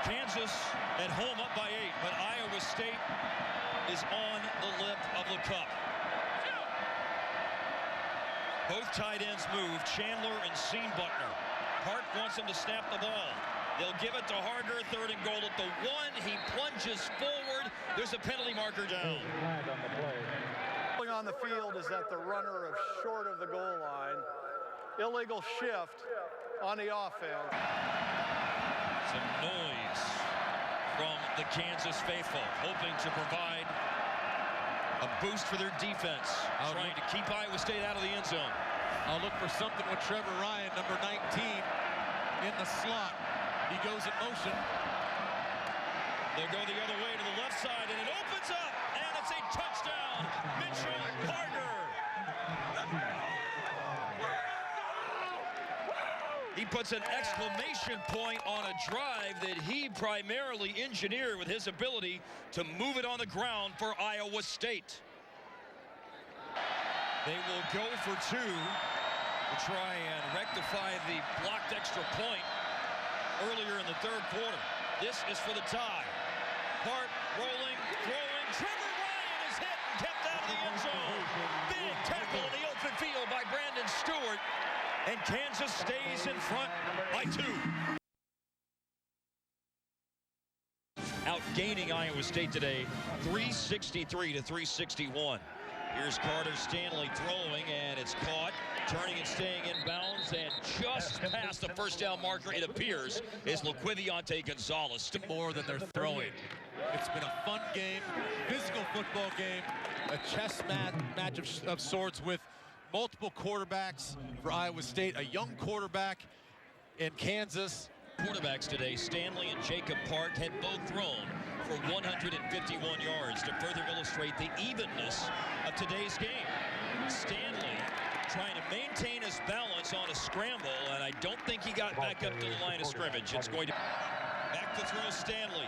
Kansas at home up by 8, but Iowa State is on the lip of the cup. Both tight ends move, Chandler and Seenbuckner. Park wants them to snap the ball. They'll give it to Harger, 3rd and goal at the 1. He plunges forward. There's a penalty marker down. On the field is that the runner is short of the goal line. Illegal shift on the offense. Some noise from the Kansas faithful, hoping to provide a boost for their defense, trying to keep Iowa State out of the end zone. I'll look for something with Trevor Ryan, number 19, in the slot. He goes in motion. They'll go the other way to the left side, and it opens up, and it's a touchdown. Mitchell Harger. He puts an exclamation point on a drive that he primarily engineered with his ability to move it on the ground for Iowa State. They will go for 2 to try and rectify the blocked extra point earlier in the 3rd quarter. This is for the tie. Hart rolling, throwing. Trevor Ryan is hit and kept out of the end zone. Big tackle in the open field by Brandon Stewart. And Kansas stays in front by 2. Outgaining Iowa State today, 363 to 361. Here's Carter Stanley throwing, and it's caught, turning and staying in bounds, and just past the first down marker, it appears, is Laquivionte Gonzalez. More than they're throwing. It's been a fun game, physical football game, a chess match of sorts with multiple quarterbacks for Iowa State, a young quarterback in Kansas. Quarterbacks today, Stanley and Jacob Park, had both thrown for 151 yards to further illustrate the evenness of today's game. Stanley trying to maintain his balance on a scramble, and I don't think he got back up to the line of scrimmage. It's going to back to throw Stanley.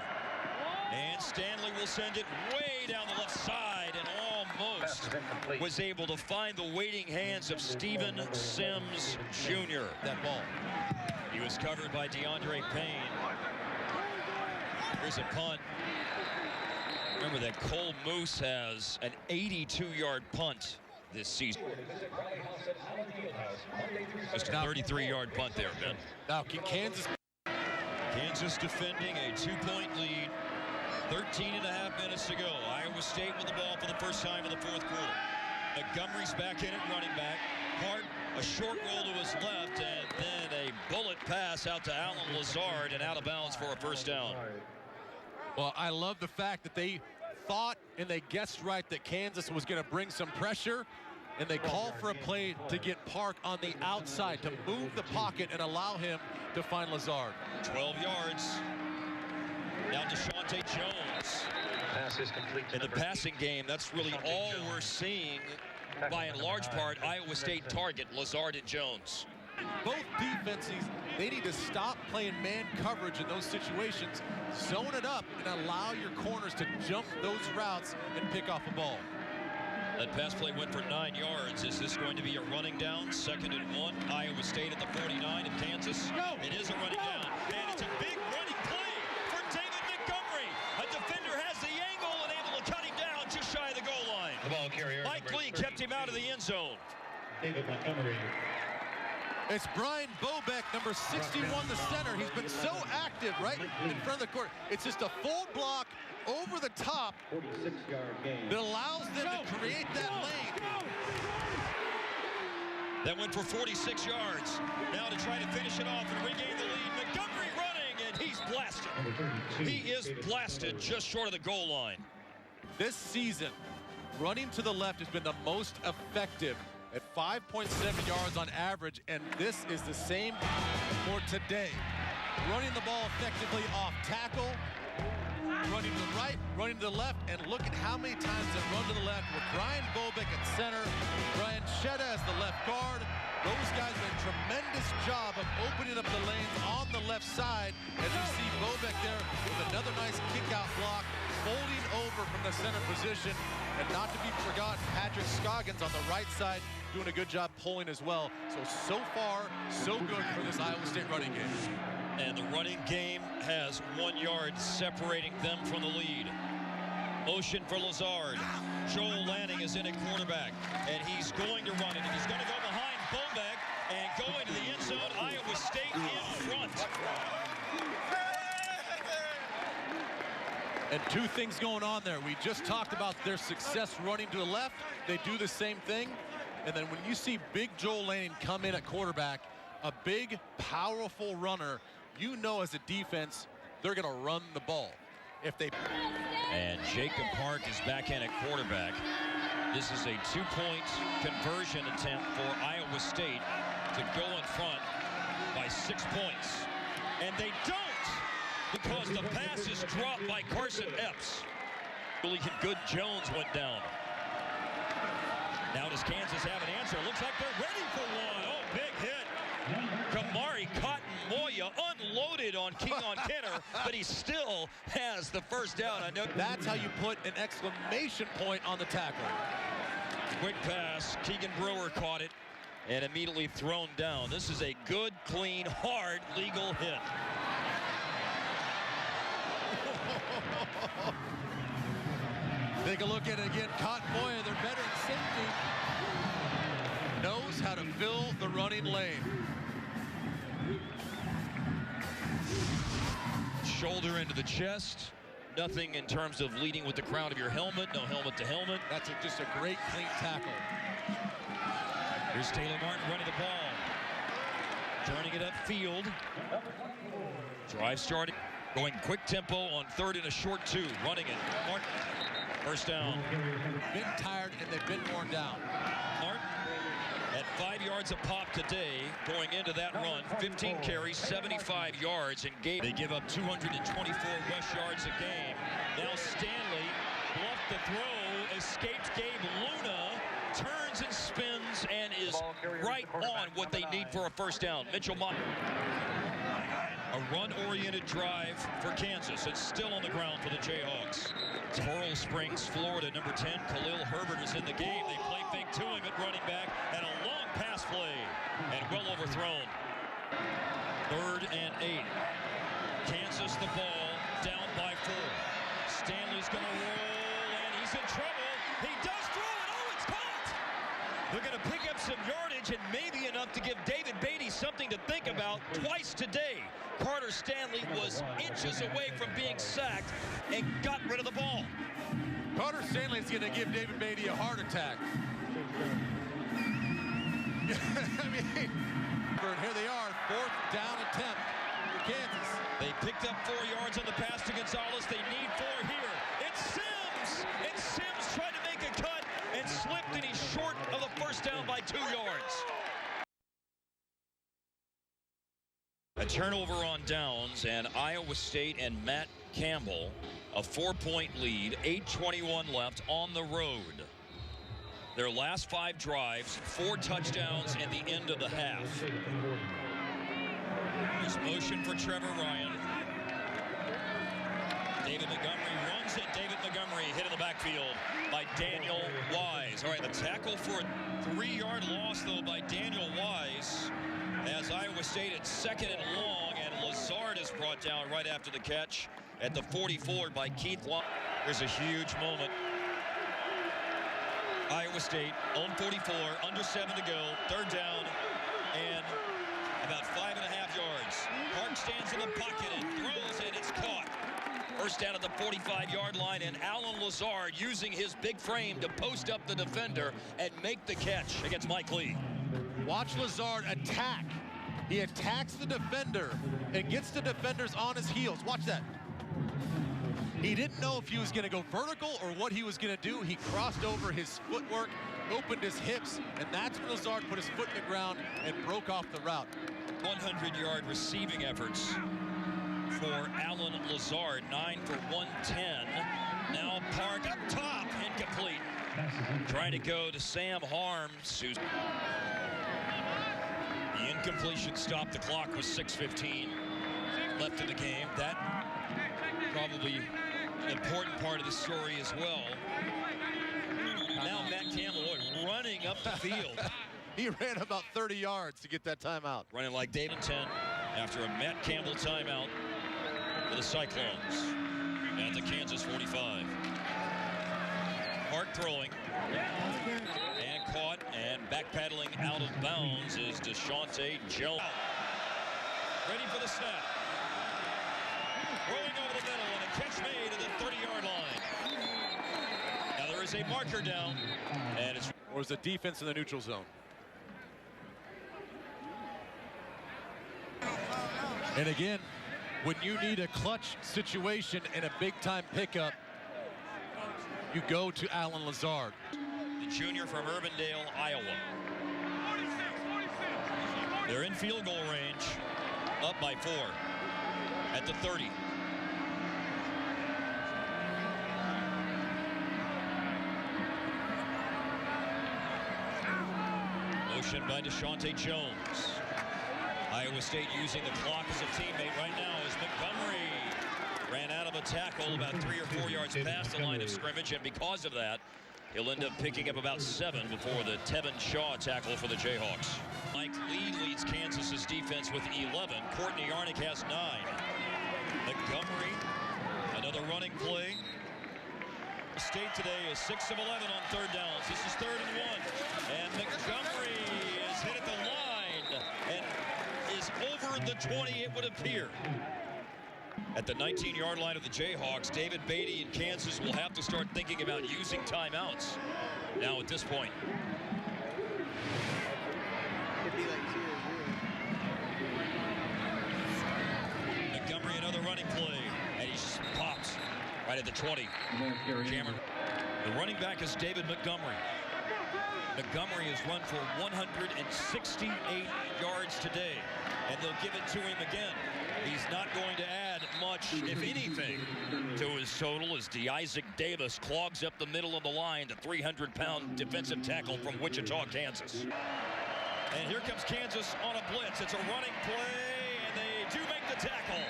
And Stanley will send it way down the left side and almost was able to find the waiting hands of Steven Sims Jr. That ball. He was covered by DeAndre Payne. Here's a punt. Remember that Cole Moose has an 82-yard punt this season. Just a 33-yard punt there, Ben. Now, Kansas defending a 2-point lead. 13 and a half minutes to go. Iowa State with the ball for the first time in the 4th quarter. Montgomery's back in at running back. Hart, a short roll to his left, and then a bullet pass out to Alan Lazard and out of bounds for a first down. Well, I love the fact that they thought and they guessed right that Kansas was going to bring some pressure, and they called for a play to get Park on the outside to move the pocket and allow him to find Lazard. 12 yards. Now DeShante Jones. Pass is complete. In the passing game, that's really all we're seeing, by in large part, Iowa State target Lazard and Jones. Both defenses, they need to stop playing man coverage in those situations, zone it up, and allow your corners to jump those routes and pick off a ball. That pass play went for 9 yards. Is this going to be a running down? 2nd and 1. Iowa State at the 49 of Kansas. It is a running down. And it's a big running play for David Montgomery. A defender has the angle and able to cut him down just shy of the goal line. The ball carrier. Mike Lee kept him out of the end zone. David Montgomery. It's Brian Bobeck, number 61, the center. He's been so active right in front of the court. It's just a full block over the top 46-yard gain. that allows them to create that lane. That went for 46 yards. Now to try to finish it off and regain the lead. Montgomery running, and he's blasted. He is blasted just short of the goal line. This season, running to the left has been the most effective at 5.7 yards on average, and this is the same for today. Running the ball effectively off tackle, running to the right, running to the left, and look at how many times they run to the left with Brian Bobick at center, Brian Sheda as the left guard. Those guys did a tremendous job of opening up the lanes on the left side, as you see Bobick there with another nice kick-out block, folding over from the center position, and not to be forgotten, Patrick Scoggins on the right side doing a good job pulling as well. So far, so good for this Iowa State running game. And the running game has 1 yard separating them from the lead. Motion for Lazard. Joel Lanning is in at quarterback, and he's going to run it, and he's going to go behind Bobick and go into the end zone. Iowa State in front. And two things going on there. We just talked about their success running to the left. They do the same thing. And then when you see big Joel Lanning come in at quarterback, a big, powerful runner, you know as a defense, they're going to run the ball. If they... And Jacob Park is back in at quarterback. This is a 2-point conversion attempt for Iowa State to go in front by 6 points. And they don't, because the pass is dropped by Carson Epps. Really good Jones went down. Now does Kansas have an answer? Looks like they're ready for one. Oh, big hit. Kamari Cotton-Moya unloaded on Keon Kenner, but he still has the first down. I know that's how you put an exclamation point on the tackle. Quick pass. Keegan Brewer caught it and immediately thrown down. This is a good, clean, hard, legal hit. Take a look at it again. Cotton-Moya, their veteran safety, knows how to fill the running lane. Shoulder into the chest. Nothing in terms of leading with the crown of your helmet. No helmet to helmet. That's just a great, clean tackle. Here's Taylor Martin running the ball. Turning it upfield. Drive starting. Going quick tempo on 3rd and a short 2. Running it. Martin. First down. Been tired and they've been worn down. Martin at 5 yards a pop today, going into that run. 15 carries, 75 yards, and they give up 224 rush yards a game. Now Stanley bluffed the throw, escapes Gabe Luna, turns and spins, and is right on what they need for a first down. Mitchell Mott. A run-oriented drive for Kansas. It's still on the ground for the Jayhawks. Coral Springs, Florida, number 10, Khalil Herbert is in the game. They play fake to him at running back, and a long pass play, and well overthrown. 3rd and 8. Kansas the ball, down by 4. Stanley's going to roll, and he's in trouble. He does throw it. Oh, it's caught! They're going to pick up some yardage and maybe enough to give David Beatty something to think about twice today. Carter Stanley was inches away from being sacked and got rid of the ball. Carter Stanley is going to give David Beatty a heart attack. I mean, here they are, 4th down attempt for Kansas. They picked up 4 yards on the pass to Gonzalez. They need 4 here. It's Sims! And Sims tried to make a cut and slipped, and he's short of the first down by 2 yards. A turnover on downs, and Iowa State and Matt Campbell, a 4-point lead, 8:21 left on the road. Their last 5 drives, 4 touchdowns in the end of the half. There's motion for Trevor Ryan. David Montgomery runs it. David Montgomery hit in the backfield by Daniel Wise. All right, the tackle for a 3-yard loss, though, by Daniel Wise, as Iowa State at 2nd and long, and Lazard is brought down right after the catch at the 44 by Keith Long. There's a huge moment. Iowa State on 44, under 7 to go, 3rd down, and about 5.5 yards. Park stands in the pocket and throws, and it's caught. First down at the 45-yard line, and Alan Lazard using his big frame to post up the defender and make the catch against Mike Lee. Watch Lazard attack. He attacks the defender and gets the defenders on his heels. Watch that. He didn't know if he was going to go vertical or what he was going to do. He crossed over his footwork, opened his hips, and that's when Lazard put his foot in the ground and broke off the route. 100-yard receiving efforts for Alan Lazard, 9 for 110. Now Park up top, incomplete. Trying to go to Sam Harms, who's... The incompletion stopped the clock with 6:15 left in the game. That probably an important part of the story as well. Now Matt Campbell running up the field. He ran about 30 yards to get that timeout. Running like David 10 after a Matt Campbell timeout for the Cyclones at the Kansas 45. Park throwing and caught and backpedaling out of bounds is DeShante Jones. Ready for the snap. Rolling over the middle and a catch made at the 30-yard line. Now there is a marker down and it's... Or is a defense in the neutral zone. And again, when you need a clutch situation and a big-time pickup, you go to Alan Lazard. The junior from Urbandale, Iowa. They're in field goal range, up by 4 at the 30. Motion by DeShante Jones. Iowa State using the clock as a teammate right now as Montgomery ran out of a tackle about 3 or 4 yards past the line of scrimmage, and because of that, he'll end up picking up about 7 before the Tevin Shaw tackle for the Jayhawks. Mike Lee leads Kansas's defense with 11. Courtney Yarnick has 9. Montgomery, another running play. State today is 6 of 11 on third downs. This is 3rd and 1. And Montgomery is hit at the line and is over the 20, it would appear. At the 19-yard line of the Jayhawks, David Beatty and Kansas will have to start thinking about using timeouts now at this point. Montgomery, another running play, and he just pops right at the 20. Jammer. The running back is David Montgomery. Montgomery has run for 168 yards today, and they'll give it to him again. He's not going to add much, if anything, to his total as DeIsaac Davis clogs up the middle of the line, the 300-pound defensive tackle from Wichita, Kansas. And here comes Kansas on a blitz. It's a running play, and they do make the tackle.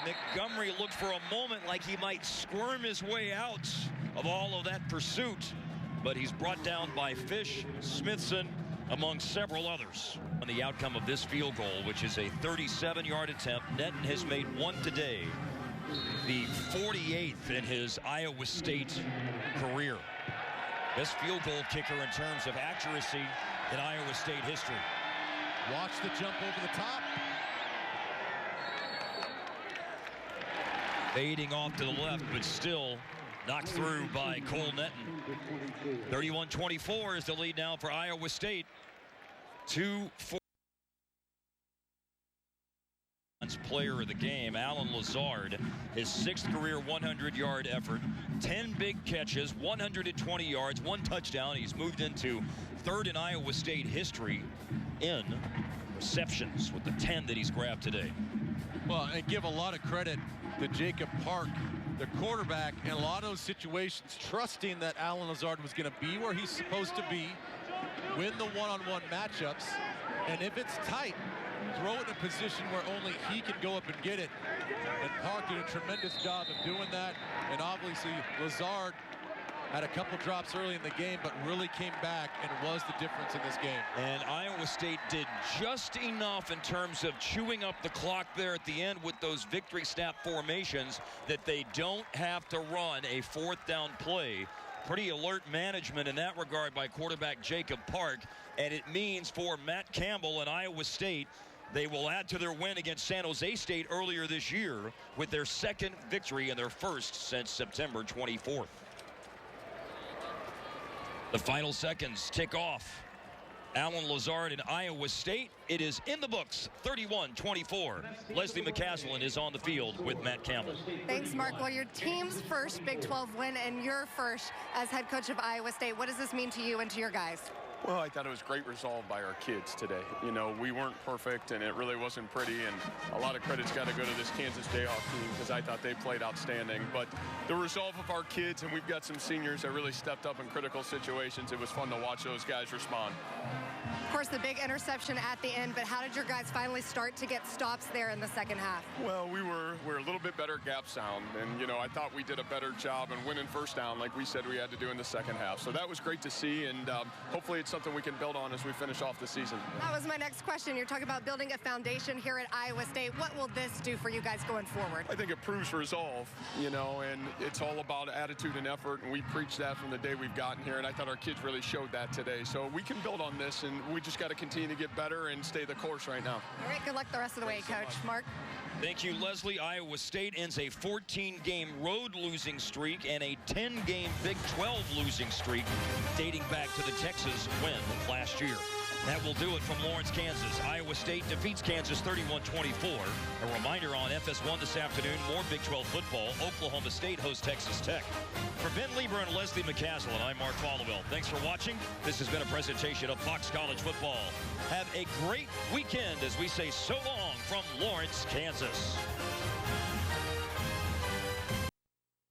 Montgomery looked for a moment like he might squirm his way out of all of that pursuit, but he's brought down by Fish, Smithson, among several others. On the outcome of this field goal, which is a 37-yard attempt, Netton has made one today, the 48th in his Iowa State career. Best field goal kicker in terms of accuracy in Iowa State history. Watch the jump over the top. Fading off to the left, but still knocked through by Cole Netton. 31-24 is the lead now for Iowa State. 2-4. Player of the game, Alan Lazard, his 6th career 100-yard effort, 10 big catches, 120 yards, 1 touchdown. He's moved into 3rd in Iowa State history in receptions with the 10 that he's grabbed today. Well, and give a lot of credit to Jacob Park, the quarterback, in a lot of those situations, trusting that Alan Lazard was going to be where he's supposed to be, win the one-on-one matchups, and if it's tight, throw it in a position where only he can go up and get it. And Park did a tremendous job of doing that. And obviously, Lazard had a couple drops early in the game, but really came back and was the difference in this game. And Iowa State did just enough in terms of chewing up the clock there at the end with those victory snap formations that they don't have to run a 4th down play. Pretty alert management in that regard by quarterback Jacob Park. And it means for Matt Campbell and Iowa State, they will add to their win against San Jose State earlier this year with their 2nd victory and their 1st since September 24th. The final seconds tick off Alan Lazard and Iowa State. It is in the books, 31-24. Leslie McCaslin is on the field with Matt Campbell. Thanks, Mark. Well, your team's first Big 12 win and your first as head coach of Iowa State. What does this mean to you and to your guys? Well, I thought it was great resolve by our kids today. You know, we weren't perfect, and it really wasn't pretty, and a lot of credit's got to go to this Kansas Jayhawks team because I thought they played outstanding. But the resolve of our kids, and we've got some seniors that really stepped up in critical situations. It was fun to watch those guys respond. Of course, the big interception at the end, but how did your guys finally start to get stops there in the second half? Well, we're a little bit better gap sound, and, you know, I thought we did a better job in winning first down like we said we had to do in the second half. So that was great to see, and hopefully it's something we can build on as we finish off the season. That was my next question. You're talking about building a foundation here at Iowa State. What will this do for you guys going forward? I think it proves resolve, you know, and it's all about attitude and effort, and we preach that from the day we've gotten here, and I thought our kids really showed that today. So we can build on this, and we just got to continue to get better and stay the course right now. All right, good luck the rest of the way, Coach. Mark? Thank you, Leslie. Iowa State ends a 14-game road losing streak and a 10-game Big 12 losing streak dating back to the Texas win last year. That will do it from Lawrence, Kansas. Iowa State defeats Kansas 31-24. A reminder on FS1 this afternoon, more Big 12 football. Oklahoma State hosts Texas Tech. For Ben Lieber and Leslie McCaslin, I'm Mark Followell. Thanks for watching. This has been a presentation of Fox College Football. Have a great weekend as we say so long from Lawrence, Kansas.